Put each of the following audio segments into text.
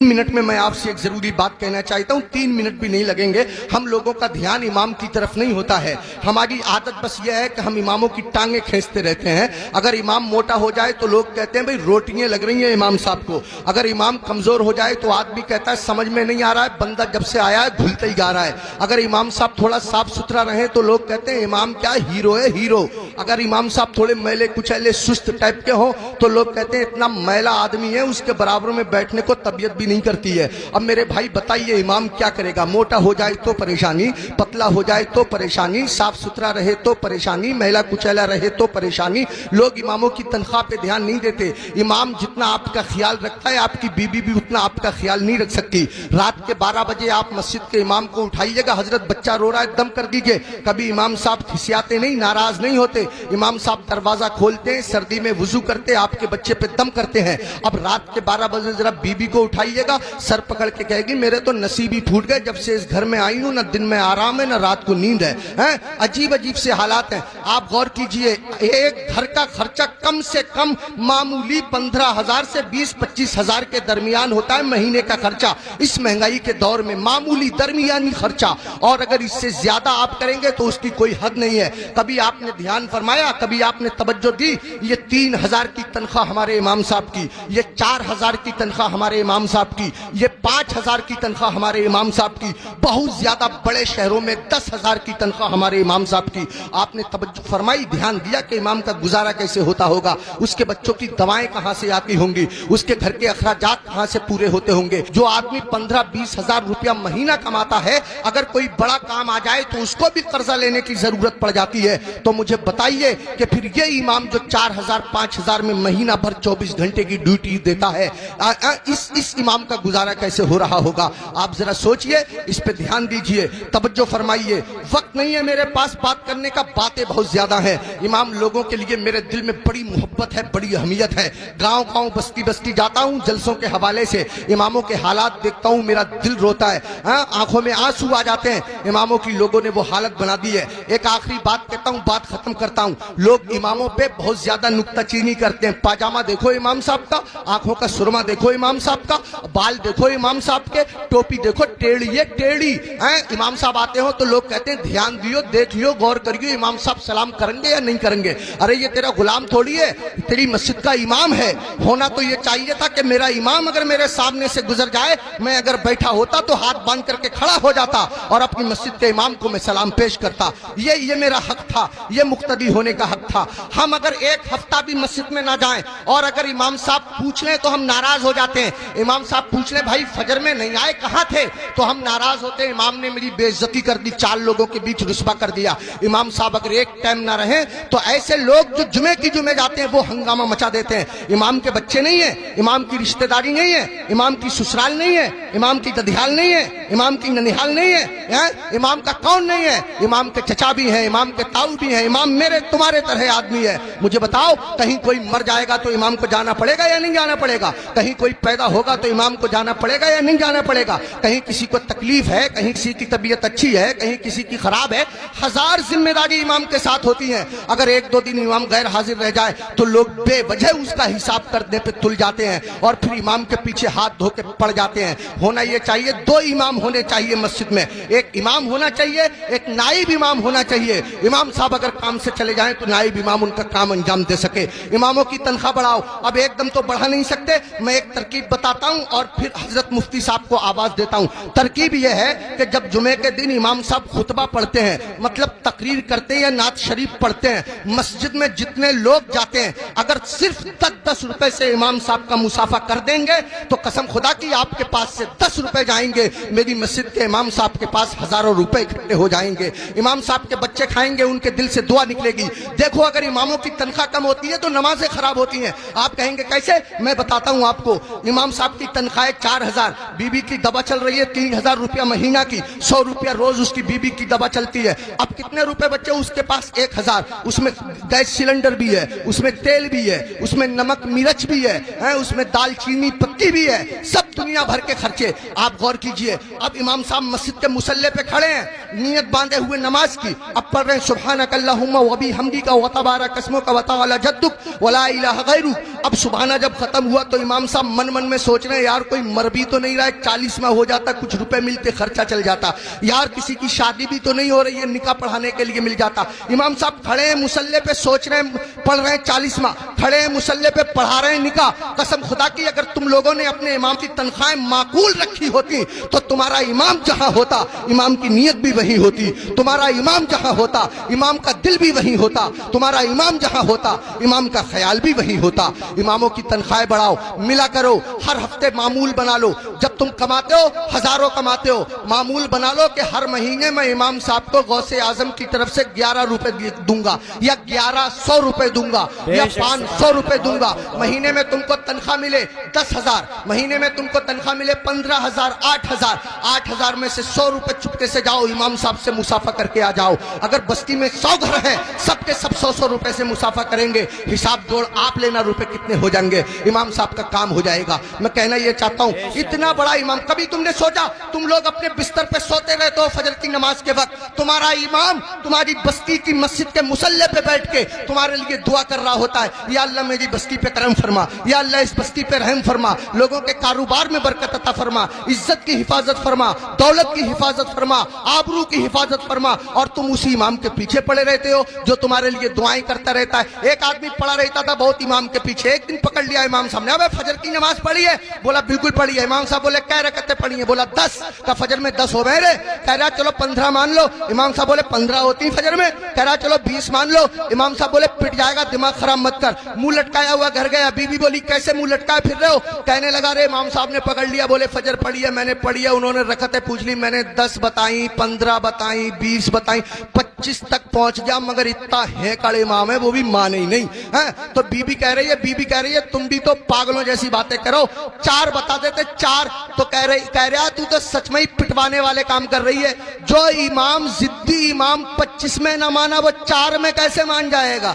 Minute में मैं आपसे एक जरूरी बात कहना चाहता हूं, 3 मिनट भी नहीं लगेंगे। हम लोगों का ध्यान इमाम की तरफ नहीं होता है। हमारी आदत बस यह है कि हम इमामों की टांगे खींचते रहते हैं। अगर इमाम मोटा हो जाए तो लोग कहते हैं भाई रोटियां लग रही हैं इमाम साहब को। अगर इमाम कमजोर हो जाए तो आदमी कहता है समझ में नहीं आ रहा है, बंदा जब से आया है घुलता ही जा रहा है। अगर इमाम साहब थोड़ा साफ सुथरा रहे तो लोग कहते हैं इमाम क्या हीरो है, हीरो। अगर इमाम साहब थोड़े मैले कुचैले सुस्त टाइप के हो तो लोग कहते हैं इतना मैला आदमी है, उसके बराबर में बैठने को तबीयत भी नहीं करती है। अब मेरे भाई बताइए इमाम क्या करेगा? मोटा हो जाए तो परेशानी, पतला हो जाए तो परेशानी, साफ सुथरा रहे तो परेशानी, महिला कुचैला रहे तो परेशानी। लोग इमामों की तनख्वाह पे ध्यान नहीं देते। इमाम जितना आपका ख्याल रखता है आपकी बीबी भी उतना आपका ख्याल नहीं रख सकती। रात के 12 बजे आप मस्जिद के इमाम को उठाइएगा, हजरत बच्चा रो रहा है दम कर दीजिए। कभी इमाम साहब खिसियाते नहीं, नाराज नहीं होते। इमाम साहब दरवाजा खोलते हैं, सर्दी में वुजू करते, आपके बच्चे पे दम करते हैं। अब रात के 12 बजे जरा बीबी को उठाइएगा, सर पकड़ के कहेगी मेरे तो नसीब ही फूट गए, जब से इस घर में आई हूं ना दिन में आराम है ना रात को नींद है। अजीब अजीब से हालात हैं। आप गौर कीजिए, एक घर का खर्चा कम से कम मामूली 15,000 से 20-25 हजार के दरमियान होता है महीने का खर्चा। इस महंगाई के दौर में मामूली दरमियानी खर्चा, और अगर इससे ज्यादा आप करेंगे तो उसकी कोई हद नहीं है। कभी आपने ध्यान फरमाया, कभी आपने तवज्जो दी? ये 3,000 की तनख्वाह हमारे इमाम साहब की, ये 4,000 की तनख्वाह हमारे इमाम साहब की, ये 5,000 की तनख्वाह हमारे इमाम साहब की, बहुत ज्यादा बड़े शहरों में 10,000 की तनख्वाह हमारे इमाम साहब की। आपने तवज्जो फरमाई, ध्यान दिया कि इमाम का गुजारा कैसे होता होगा? उसके बच्चों की दवाएं कहां से आती होंगी? उसके घर के अखराजात कहां से पूरे होते होंगे? जो आदमी 15-20 हजार रुपया महीना कमाता है, अगर कोई बड़ा काम आ जाए तो उसको भी कर्जा लेने की जरूरत पड़ जाती है। तो मुझे बताइए कि फिर ये इमाम जो 4,000-5,000 में महीना भर 24 घंटे की ड्यूटी देता है, इस इमाम का गुजारा कैसे हो रहा होगा? आप जरा सोचिए, इस पे ध्यान दीजिए, तवज्जो फरमाइए। वक्त नहीं है मेरे पास बात करने का, बातें बहुत ज्यादा हैं। इमाम लोगों के लिए मेरे दिल में बड़ी मोहब्बत है, बड़ी अहमियत है। गांव गांव बस्ती बस्ती जाता हूं जलसों के हवाले से, इमामों के हालात देखता हूं, मेरा दिल रोता है, आंखों में आंसू आ जाते हैं। इमामों की लोगों ने वो हालत बना दी है। एक आखिरी बात कहता हूं, बात खत्म करता हूं। लोग इमामों पे बहुत ज्यादा नुक्ताचीनी करते हैं। पाजामा देखो इमाम साहब का, आंखों का सुरमा देखो इमाम साहब का, बाल देखो इमाम साहब के, टोपी देखो टेढ़ी है टेढ़ी। इमाम साहब आते हो तो लोग कहते हैं ध्यान दियो, देख लियो, गौर करियो, इमाम साहब सलाम करेंगे या नहीं करेंगे? अरे ये तेरा गुलाम थोड़ी है, तेरी मस्जिद का इमाम है। होना तो ये चाहिए था कि मेरा इमाम अगर मेरे सामने से गुजर जाए, मैं अगर बैठा होता तो हाथ बांध करके खड़ा हो जाता और अपनी मस्जिद के इमाम को मैं सलाम पेश करता। ये मेरा हक था, ये मुक्तदी होने का हक था। हम अगर एक हफ्ता भी मस्जिद में ना जाएं और अगर इमाम साहब पूछ लें तो हम नाराज हो जाते हैं। इमाम साहब पूछ लें भाई फजर में नहीं आए, कहां थे, तो हम नाराज होते हैं। इमाम ने मेरी बेइज्जती कर दी, 4 लोगों के बीच रुस्वा कर दिया। इमाम साहब अगर एक टाइम ना रहे तो ऐसे लोग जो जुमे की जुमे जाते हैं वो हंगामा मचा देते हैं। इमाम के बच्चे नहीं है, इमाम की रिश्तेदारी नहीं है, इमाम की ससुराल नहीं है, इमाम की ददियाल नहीं है, इमाम की ननिहाल नहीं है, इमाम का कौन नहीं है? इमाम के चचा भी है, इमाम के ताऊ भी है। इमाम मेरे तुम्हारे तरह आदमी है। मुझे बताओ, कहीं कोई मर जाएगा तो इमाम को जाना पड़ेगा या नहीं जाना पड़ेगा? कहीं कोई पैदा होगा तो इमाम को जाना पड़ेगा या नहीं जाना पड़ेगा? कहीं किसी को तकलीफ है, कहीं किसी की तबीयत अच्छी है, कहीं किसी की खराब है, 1000 जिम्मेदारी इमाम के साथ होती है। अगर 1-2 दिन इमाम गैर हाजिर रह जाए तो लोग बेवजह उसका हिसाब करने पे तुल जाते हैं और फिर इमाम के पीछे हाथ धो के पड़ जाते हैं। होना यह चाहिए, 2 इमाम होने चाहिए मस्जिद में, एक इमाम होना चाहिए, एक नाइब इमाम होना चाहिए। इमाम साहब अगर काम से चले जाएं तो नाइब इमाम उनका काम अंजाम दे सके। इमामों की तनख्वाह बढ़ाओ। अब एकदम तो बढ़ा नहीं सकते, मैं एक तरकीब बताता हूं और फिर हजरत मुफ्ती साहब को आवाज देता हूं। तरकीब यह है कि जब जुमे के दिन इमाम साहब खुतबा पढ़ते हैं, मतलब तकरीर करते हैं या नात शरीफ पढ़ते हैं, मस्जिद में जितने लोग जाते हैं अगर सिर्फ 10-10 रुपए से इमाम साहब का मुसाफा कर देंगे तो कसम खुदा की आपके पास से 10 रुपए जाएंगे, मेरी मस्जिद के इमाम साहब के पास हजारों रुपए इकट्ठे हो जाएंगे। इमाम साहब के बच्चे खाएंगे, उनके दिल से दुआ निकलेगी। देखो अगर इमामों की तनख्वाह कम होती है तो नमाजें खराब होती हैं। आप कहेंगे कैसे? मैं बताता हूं आपको। इमाम साहब की तनख्वाह 4,000, बीबी की दवा चल रही है 3,000 रुपया महीना की, 100 रुपया रोज उसकी बीबी की दवा चलती है। अब कितने रुपए बच्चे उसके पास? 1,000। उसमें गैस सिलेंडर भी है, उसमें तेल भी है, उसमें नमक मिर्च भी है, उसमें दालचीनी पत्ती भी है, सब दुनिया भर के खर्चे। आप गौर कीजिए, अब इमाम साहब मस्जिद के मुसल्ले पे खड़े हैं, नियत बांधे हुए नमाज की, अब पढ़ रहे हैं सुब्हानक अल्लाहुम्मा व वबी हमदी का वतबारा कस्मों का वताला जद्दुक वला इलाहा गैरुक। अब सुबहाना जब खत्म हुआ तो इमाम साहब मन मन में सोच रहे हैं यार कोई मर भी तो नहीं रहा है, 40 में हो जाता, कुछ रुपए मिलते, खर्चा चल जाता, यार किसी की शादी भी तो नहीं हो रही है, निकाह पढ़ाने के लिए मिल जाता। इमाम साहब खड़े हैं मुसल्ले पे, सोच रहे हैं, पढ़ रहे हैं 40 माह, खड़े हैं मुसल्ले पे, पढ़ा रहे हैं निकाह। कसम खुदा की अगर तुम लोगों ने अपने इमाम की तनख्वाहें माकूल रखी होती तो तुम्हारा इमाम जहां होता इमाम की नीयत भी वही होती, तुम्हारा इमाम जहां होता इमाम का दिल भी वही होता, तुम्हारा इमाम जहां होता इमाम का ख्याल भी वही होता। इमामों की तनख्वाहें बढ़ाओ, मिला करो, हर हफ्ते मामूल बना लो। जब तुम कमाते हो, हजारों कमाते हो, मामूल बना लो कि हर महीने मैं इमाम साहब को गौसे आजम की तरफ से 11 रुपए दूंगा या 1100 रुपए दूंगा या 500 रुपए दूंगा। महीने में तुमको तनख्वाह मिले 10,000, महीने में तुमको तनख्वाह मिले 15,000, 8,000, 8,000 में से 100 रुपए चुपके से जाओ इमाम साहब से मुसाफा करके आ जाओ। अगर बस्ती में 100 घर है, सबके सब 100-100 रुपए से मुसाफा करेंगे, हिसाब जोड़ आप लेना रुपए कितने हो जाएंगे, इमाम साहब का काम हो जाएगा। मैं कहना ये चाहता हूं, इतना बड़ा इमाम, कभी तुमने सोचा तुम लोग अपने बिस्तर पे सोते रहते हो फजर की नमाज के वक्त, तुम्हारा इमाम तुम्हारी बस्ती की मस्जिद के मुसल्ले पे बैठ के तुम्हारे लिए दुआ कर रहा होता है, या अल्लाह मेरी बस्ती पे करम फरमा, या अल्लाह इस बस्ती पे रहम फरमा, लोगों के कारोबार में बरकत अता फरमा, इज्जत की हिफाजत फरमा, दौलत की हिफाजत फरमा, आबरू की हिफाजत फरमा। और तुम उसी इमाम के पीछे पड़े रहते हो जो तुम्हारे लिए दुआएं करता रहता है। एक आदमी पड़ा रहता था बहुत इमाम के पीछे, एक दिन पकड़ लिया इमाम साहब ने, अबे फजर की नमाज पढ़ी है? बोला बिल्कुल पढ़ी है। इमाम साहब बोले क्या रकअतें पढ़ी है? बोला 10। का फजर में 10 हो गए रे? कह रहा चलो 15 मान लो। इमाम साहब बोले 15 होती फजर में? कह रहा चलो 20 मान लो। इमाम साहब बोले पिट जाएगा, दिमाग खराब मत कर। मुंह लटकाया हुआ घर गया, बीबी बोली कैसे मुंह लटकाए फिर रहे हो? कहने लगा रे इमाम साहब ने पकड़ लिया, बोले फजर पढ़ी है? मैंने पढ़ी है। उन्होंने रकअतें पूछ ली, मैंने 10 बताई, 15 बताई, 20 बताई, 25 तक पहुंच गया, मगर इतना है कड़े इमाम है वो भी माने ही नहीं है। तो बीबी कह रही है तुम भी तो पागलों जैसी बातें करो, 4 बता देते 4। तो कह रहा तू तो सच में ही पिटवाने वाले काम कर रही है। जो इमाम जिद्दी इमाम 25 में ना माना वो 4 में कैसे मान जाएगा?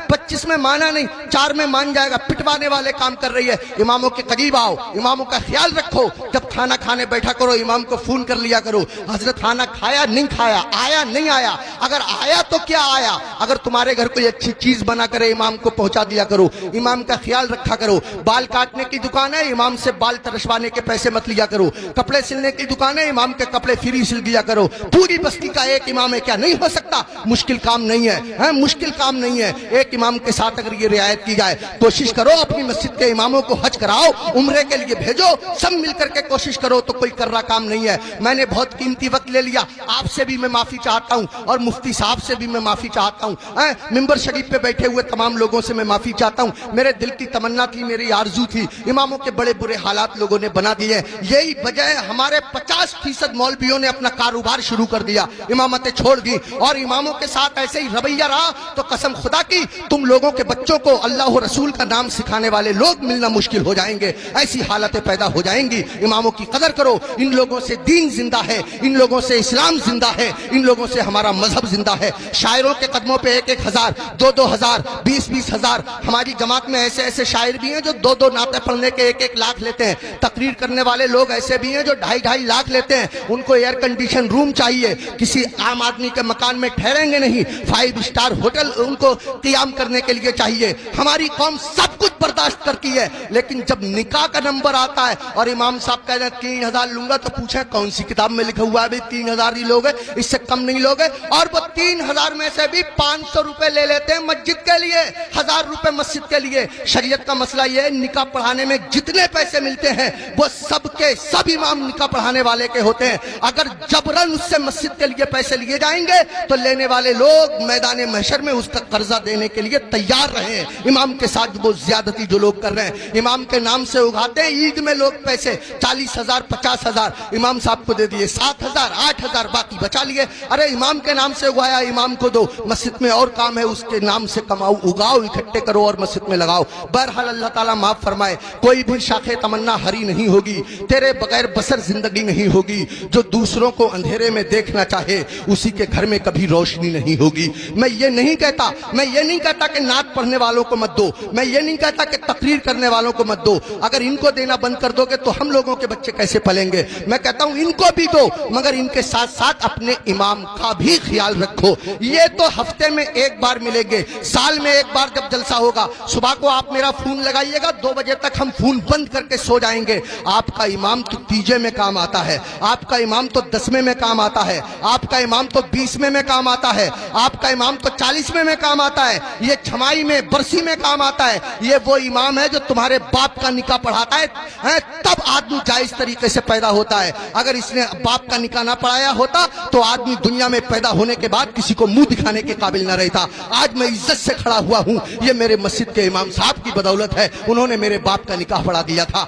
25 में माना नहीं, 4 में मान जाएगा। पिटवाने वाले काम कर रही है। इमामों के करीब आओ, इमामों का ख्याल रखो। जब खाना खाने बैठा करो इमाम को फोन कर लिया करो, हजरत खाना खाया नहीं खाया, आया नहीं आया, अगर आया तो क्या आया। अगर तुम्हारे घर कोई अच्छी चीज बना करे इमाम को पहुंचा दिया करो, इमाम का ख्याल रखा करो। बाल काटने की दुकान है, इमाम से बाल तरशवाने के पैसे मत लिया करो। कपड़े सिलने की दुकान है, इमाम के कपड़े फ्री सिल दिया करो। पूरी बस्ती का एक इमाम है, क्या नहीं हो सकता? मुश्किल काम नहीं है, मुश्किल काम नहीं है। एक इमाम के साथ अगर ये रियायत की जाए, कोशिश करो अपनी मस्जिद के इमामों को हज कराओ, उम्रे के लिए भेजो, सब मिलकर के कोशिश करो तो कोई कर रहा काम नहीं है। मैंने बहुत कीमती वक्त ले लिया, आपसे भी मैं माफी चाहता हूं और मुफ्ती साहब से भी मैं माफी चाहता हूं। मिंबर शरीफ पे बैठे हुए तमाम लोगों से मैं माफी चाहता हूं। मेरे दिल की तमन्ना थी, मेरी आरजू थी, इमामों के बड़े बुरे हालात लोगों ने बना दिए। यही वजह है हमारे 50% मौलवियों ने अपना कारोबार शुरू कर दिया, इमामतें छोड़ दी और इमामों के साथ ऐसे ही रवैया रहा तो कसम खुदा की तुम लोगों के बच्चों को अल्लाह और रसूल का नाम सिखाने वाले लोग मिलना मुश्किल हो जाएंगे। ऐसी हालतें पैदा हो जाएंगी। इमामों की कदर करो, इन लोगों से दीन जिंदा है, इन लोगों से इस्लाम जिंदा है, इन लोगों से हमारा मजहब जिंदा है। शायरों के कदमों पे 1-1 हजार, 2-2 हजार, 20-20 हजार। हमारी जमात में ऐसे ऐसे शायर भी हैं जो 2-2 नाते पढ़ने के 1-1 लाख लेते हैं। तकरीर करने वाले लोग ऐसे भी हैं जो 2.5-2.5 लाख लेते हैं। उनको एयर कंडीशन रूम चाहिए, किसी आम आदमी के मकान में ठहरेंगे नहीं, 5 स्टार होटल उनको क़याम करने के लिए चाहिए। हमारी कौम सब कुछ बर्दाश्त करती है, लेकिन जब निकाह का नंबर आता है और इमाम साहब कह रहे हैं 3,000 लूंगा तो पूछे कौन सी किताब में लिखा हुआ है भाई 3,000 ही लोग हैं, इससे कम नहीं लोग हैं। और वो 3,000 में से भी 500 रुपए ले लेते हैं मस्जिद के लिए, 1,000 रुपए मस्जिद के लिए। शरीयत का मसला यह है, निकाह पढ़ाने में जितने पैसे मिलते हैं वो सबके सब इमाम निकाह पढ़ाने वाले के होते हैं। अगर जबरन उससे मस्जिद के लिए पैसे लिए जाएंगे तो लेने वाले लोग मैदान महशर में उसका कर्जा देने के लिए तैयार रहे। इमाम के साथ वो ज्यादती जो लोग कर रहे हैं, इमाम के नाम से उगाते हैं ईद में लोग पैसे 40,000 50,000 इमाम साहब को दे दिए, 7,000 8,000 बाकी बचा लिए। अरे इमाम के नाम से उगाया इमाम को दो, मस्जिद में और काम है उसके नाम से कमाओ, उगाओ, इकट्ठे करो और मस्जिद में लगाओ। बहरहाल अल्लाह ताला माफ फरमाए, कोई भी शाखे तमन्ना हरी नहीं होगी, तेरे बगैर बसर जिंदगी नहीं होगी। जो दूसरों को अंधेरे में देखना चाहे उसी के घर में कभी रोशनी नहीं होगी। मैं ये नहीं कहता कि नात पढ़ने वालों को मत दो। मैं ये नहीं कहता कि तकरीर करने वालों को मत दो, अगर इनको देना बंद कर दोगे तो हम लोगों के बच्चे कैसे पलेंगे। मैं कहता हूं इनको भी दो, मगर इनके साथ साथ अपने इमाम का भी ख्याल रखो। ये तो हफ्ते में एक बार मिलेंगे, साल में एक बार जब जलसा होगा, सुबह को आप मेरा फोन लगाइएगा, 2 बजे तक हम फोन बंद करके सो जाएंगे। आपका इमाम तो तीजे में काम आता है, आपका इमाम तो 10वें में काम आता है, आपका इमाम तो 20वें में काम आता है, आपका इमाम तो 40वें में काम आता है, ये छमाई में बरसी में काम आता है। ये वो इमाम है जो तुम्हारे बाप का निकाह पढ़ाता है, तब आदमी जायज तरीके से पैदा होता है। अगर इसने बाप का निकाह ना पढ़ाया होता तो आदमी दुनिया में पैदा होने के बाद किसी को मुंह दिखाने के काबिल ना रहता। आज मैं इज्जत से खड़ा हुआ हूं, ये मेरे मस्जिद के इमाम साहब की बदौलत है, उन्होंने मेरे बाप का निकाह पढ़ा दिया था।